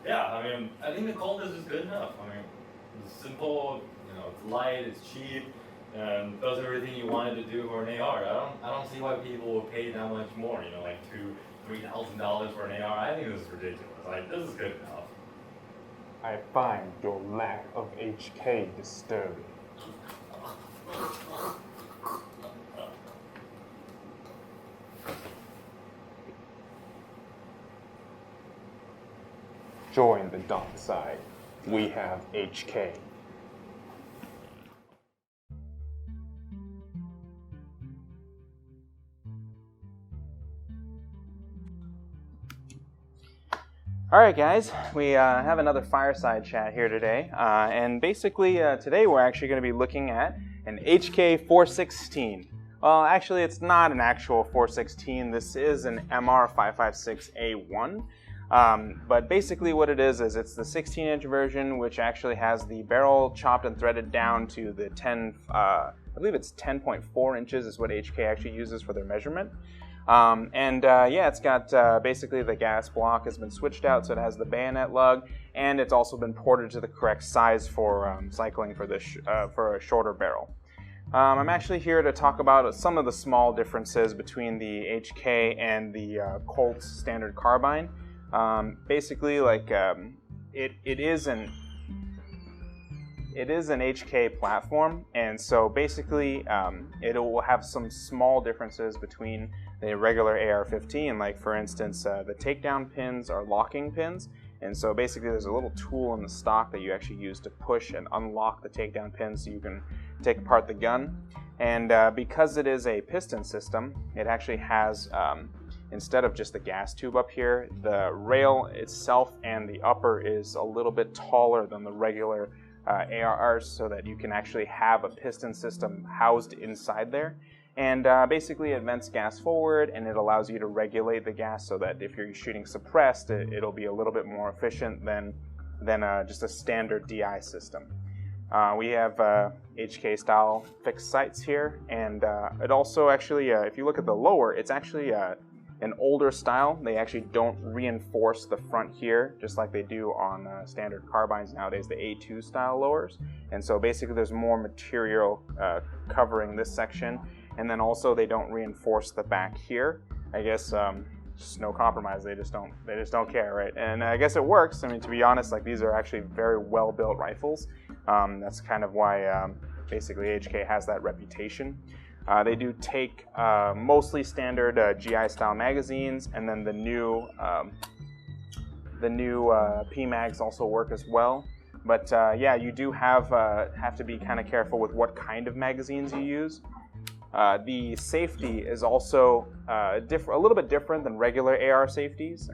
Yeah, I mean, I think the coldness is good enough. I mean, it's simple, it's light, it's cheap, and does everything you wanted to do for an AR. I don't see why people will pay that much more, like $2,000-$3,000 for an AR. I think this is ridiculous. Like, this is good enough. I find your lack of HK disturbing. Join the dark side. We have HK. All right, guys, we have another fireside chat here today, and basically today we're actually going to be looking at an HK416. Well, actually, it's not an actual 416. This is an MR556A1. But basically what it is it's the 16-inch version, which actually has the barrel chopped and threaded down to the I believe it's 10.4 inches is what HK actually uses for their measurement. Yeah, it's got basically the gas block has been switched out, so it has the bayonet lug, and it's also been ported to the correct size for cycling for this for a shorter barrel. I'm actually here to talk about some of the small differences between the HK and the Colt standard carbine. Basically, like it is an HK platform, and so basically it will have some small differences between the regular AR-15. Like for instance, the takedown pins are locking pins, and so basically there's a little tool in the stock that you actually use to push and unlock the takedown pins so you can take apart the gun. And because it is a piston system, it actually has instead of just the gas tube up here, the rail itself and the upper is a little bit taller than the regular ARRs, so that you can actually have a piston system housed inside there. And basically it vents gas forward, and it allows you to regulate the gas so that if you're shooting suppressed, it'll be a little bit more efficient than just a standard DI system. We have HK style fixed sights here, and it also actually, if you look at the lower, it's actually an older style. They actually don't reinforce the front here just like they do on standard carbines nowadays, the A2 style lowers. And so basically there's more material covering this section, and then also they don't reinforce the back here. I guess just no compromise. They just don't care, right? And I guess it works. I mean, to be honest, like these are actually very well built rifles. That's kind of why basically HK has that reputation. They do take mostly standard GI style magazines, and then the new PMags also work as well. But yeah, you do have to be kind of careful with what kind of magazines you use. The safety is also a little bit different than regular AR safeties.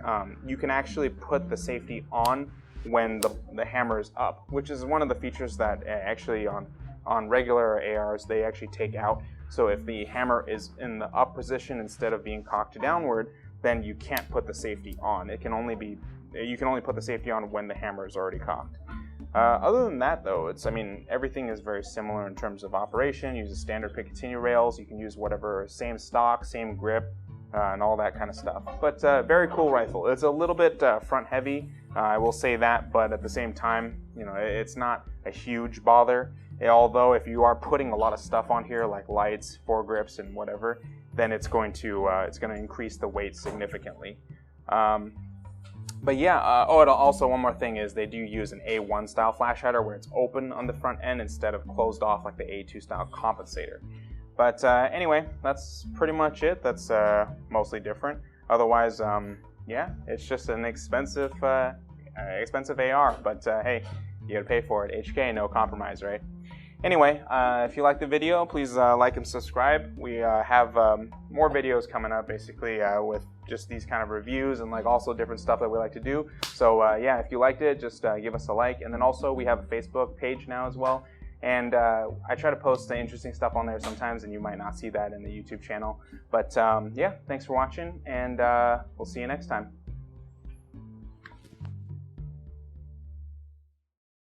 You can actually put the safety on when the hammer is up, which is one of the features that actually on regular ARs they actually take out. So if the hammer is in the up position instead of being cocked downward, then you can't put the safety on. You can only put the safety on when the hammer is already cocked. Other than that, though, everything is very similar in terms of operation. Use standard Picatinny rails. You can use whatever, same stock, same grip, and all that kind of stuff. But very cool rifle. It's a little bit front heavy, I will say that, but at the same time, it's not a huge bother. Although if you are putting a lot of stuff on here, like lights, foregrips, and whatever, then it's going to increase the weight significantly. But yeah, also one more thing is they do use an A1 style flash hider where it's open on the front end instead of closed off like the A2 style compensator. But anyway, that's pretty much it. That's mostly different. Otherwise, yeah, it's just an expensive AR. But hey, you gotta pay for it. HK, no compromise, right? Anyway, if you like the video, please like and subscribe. We have more videos coming up, basically with just these kind of reviews and like also different stuff that we like to do. So yeah, if you liked it, just give us a like. And then also we have a Facebook page now as well. And I try to post interesting stuff on there sometimes, and you might not see that in the YouTube channel. But yeah, thanks for watching, and we'll see you next time.